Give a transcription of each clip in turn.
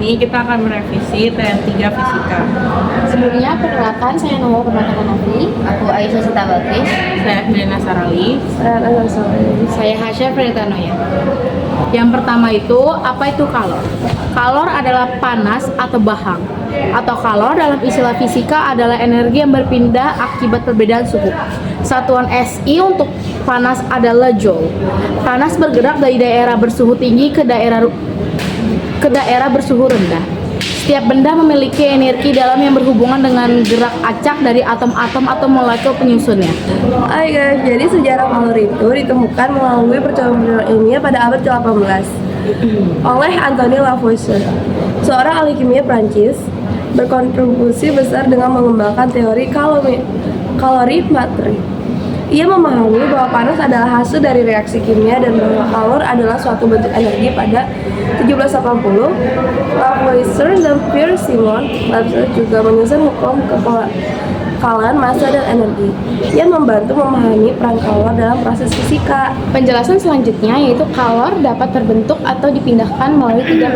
ini kita akan merevisi TN3 Fisika. Sebelumnya, perkenalkan, saya Nomo Permata Nafri. Aku Aisyah Sita Bakris. Saya Helena Sarali. Saya Hasya Fredanoya. Yang pertama itu, apa itu kalor? Kalor adalah panas atau bahang. Atau kalor dalam istilah fisika adalah energi yang berpindah akibat perbedaan suhu. Satuan SI untuk panas adalah joule. Panas bergerak dari daerah bersuhu tinggi ke daerah bersuhu rendah. Setiap benda memiliki energi dalam yang berhubungan dengan gerak acak dari atom-atom atau molekul penyusunnya. Hai guys, jadi sejarah kalor itu ditemukan melalui percobaan ilmiah pada abad ke-18 oleh Anthony Lavoisier, seorang ahli kimia Prancis, berkontribusi besar dengan mengembangkan teori kalorimetri. Ia memahami bahwa panas adalah hasil dari reaksi kimia dan bahwa kalor adalah suatu bentuk energi. Pada 1780, Lavoisier dan Pierre Simon Lavoisier juga menyusun hukum kekalahan massa dan energi yang membantu memahami peran kalor dalam proses fisika. Penjelasan selanjutnya yaitu kalor dapat terbentuk atau dipindahkan melalui tiga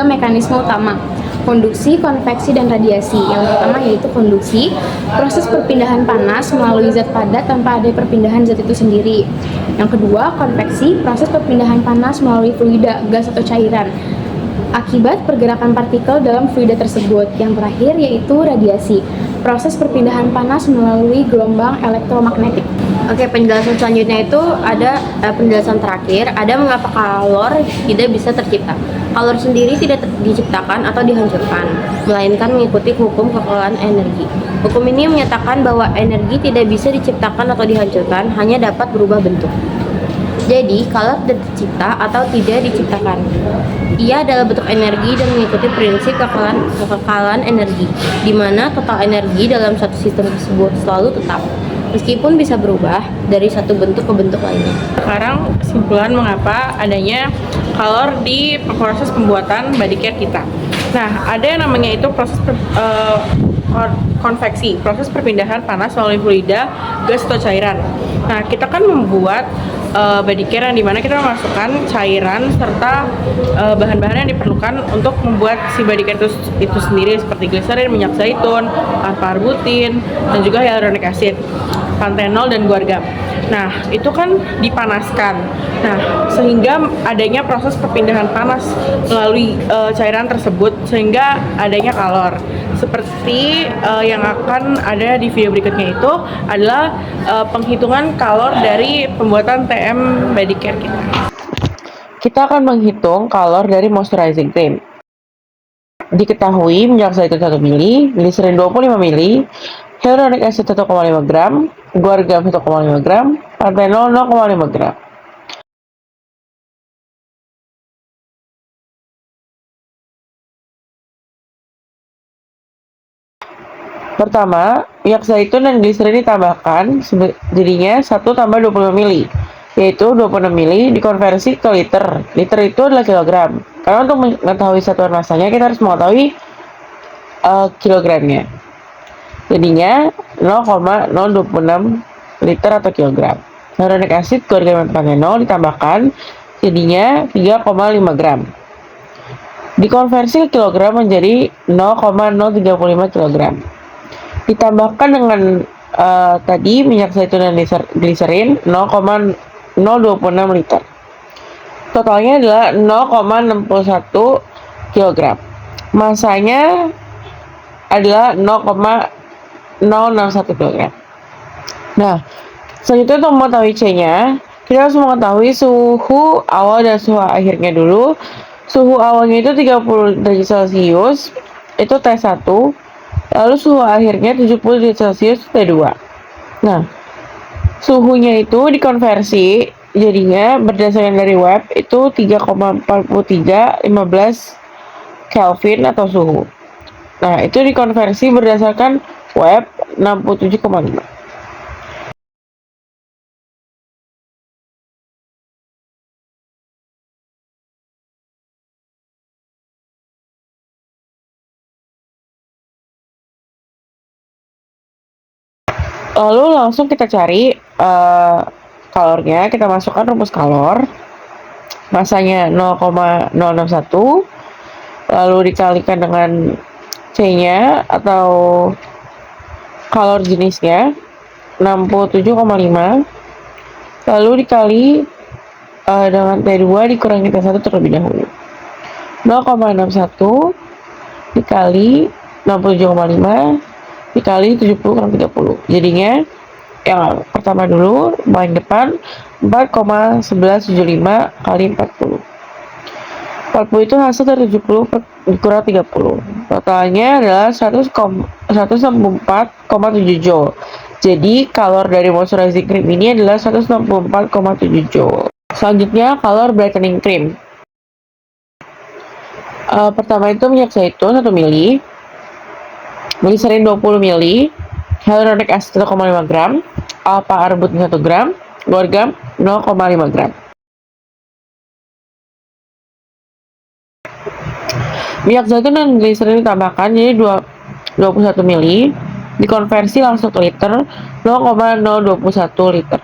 mekanisme utama: konduksi, konveksi, dan radiasi. Yang pertama yaitu konduksi, proses perpindahan panas melalui zat padat tanpa ada perpindahan zat itu sendiri. Yang kedua, konveksi, proses perpindahan panas melalui fluida, gas atau cairan akibat pergerakan partikel dalam fluida tersebut. Yang terakhir yaitu radiasi, proses perpindahan panas melalui gelombang elektromagnetik. Oke, penjelasan selanjutnya itu ada penjelasan terakhir, ada mengapa kalor tidak bisa tercipta. Kalor sendiri tidak diciptakan atau dihancurkan, melainkan mengikuti hukum kekalahan energi. Hukum ini menyatakan bahwa energi tidak bisa diciptakan atau dihancurkan, hanya dapat berubah bentuk. Jadi, kalor tidak tercipta atau tidak diciptakan. Ia adalah bentuk energi dan mengikuti prinsip kekalahan energi, di mana total energi dalam satu sistem tersebut selalu tetap, meskipun bisa berubah dari satu bentuk ke bentuk lainnya. Sekarang kesimpulan mengapa adanya kalor di proses pembuatan body care kita. Nah, ada yang namanya itu proses konveksi, proses perpindahan panas melalui fluida, gas atau cairan. Nah, kita kan membuat body care yang dimana kita memasukkan cairan serta bahan-bahan yang diperlukan untuk membuat si body care itu sendiri, seperti gliserin, minyak zaitun, alpha-arbutin, dan juga hyaluronic acid, panthenol, dan guargam. Nah, itu kan dipanaskan. Nah, sehingga adanya proses perpindahan panas melalui cairan tersebut, sehingga adanya kalor. Seperti yang akan ada di video berikutnya itu adalah penghitungan kalor dari pembuatan TM body care kita. Kita akan menghitung kalor dari moisturizing cream. Diketahui minyak zaitun 1 ml, gliserin 25 ml, hyaluronic acid 1,5 gram, guargam 1,5 gram, panthenol 0,5 gram. Pertama, minyak zaitun dan gliserin ditambahkan, jadinya 1 tambah 25 ml, yaitu 26 ml dikonversi ke liter. Liter itu adalah kilogram. Karena untuk mengetahui satuan masanya, kita harus mengetahui kilogramnya. Jadinya 0,026 liter atau kilogram. Hyaluronic acid, guargam, dan panthenol ditambahkan, jadinya 3,5 gram. Dikonversi ke kilogram menjadi 0,035 kilogram. Ditambahkan dengan tadi minyak zaitun dan gliserin 0,026 liter. Totalnya adalah 0,61 kg. Masanya adalah 0,061 kg. Nah, selanjutnya untuk mengetahui C-nya, kita harus mengetahui suhu awal dan suhu akhirnya dulu. Suhu awalnya itu 30 derajat Celcius, itu T1. Lalu suhu akhirnya 70 derajat Celcius, T2. Nah, suhunya itu dikonversi, jadinya berdasarkan dari web itu 3,4315 Kelvin atau suhu. Nah, itu dikonversi berdasarkan web 67,5. Lalu langsung kita cari kalornya, kita masukkan rumus kalor. Masanya 0,061, lalu dikalikan dengan C-nya atau kalor jenisnya 67,5, lalu dikali dengan T2 dikurangi T1 terlebih dahulu. 0,61 dikali 67,5 dikali 70 kurang 30. Jadinya yang pertama dulu, paling depan 4,1175 kali 40. 40 itu hasil dari 70 kurang 30. Totalnya adalah 164,7 joule. Jadi kalor dari moisturizing cream ini adalah 164,7 joule. Selanjutnya kalor brightening cream. Pertama itu minyak zaitun 1 ml, gliserin 20 ml, hyaluronic acid 1,5 gram, alpha arbutin 1 gram, garam 0,5 gram. Minyak zaitun dan gliserin ditambahkan jadi 21 ml, dikonversi langsung ke liter 0,021 liter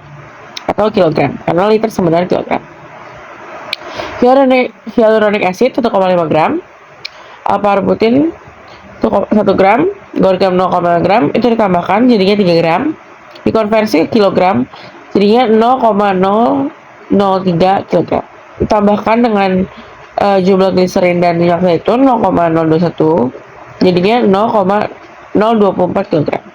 atau kilogram, karena liter sama dengan kilogram. Hyaluronic acid 1,5 gram, alpha arbutin 1 gram, garam 0,5 gram itu ditambahkan jadinya 3 gram, dikonversi ke kilogram jadinya 0,003 kilogram. Ditambahkan dengan jumlah gliserin dan minyak zaitun 0,021 jadinya 0,024 kilogram.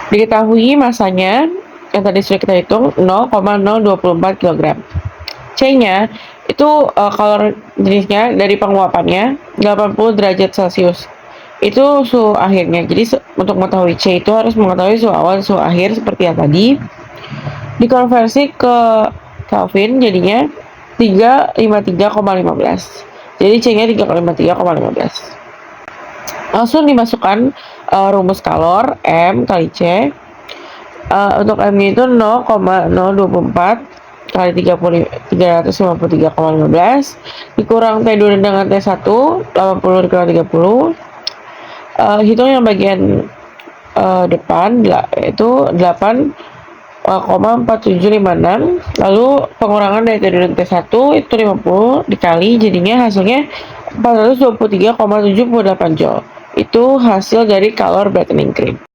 Diketahui masanya yang tadi sudah kita hitung 0,024 kilogram. C-nya itu kalor jenisnya dari penguapannya 80 derajat Celcius. Itu suhu akhirnya. Jadi untuk mengetahui C itu harus mengetahui suhu awal dan suhu akhir seperti yang tadi. Dikonversi ke Kelvin jadinya 353,15. Jadi C-nya 353,15. Langsung dimasukkan rumus kalor M kali C. Untuk M-nya itu 0,024 kali 353,15 dikurang T2 dengan T1 80 dikurang 30. Hitung yang bagian depan yaitu 8,4756, lalu pengurangan dari T2 dan T1 itu 50 dikali jadinya hasilnya 423,78 joule. Itu hasil dari kalor brightening cream.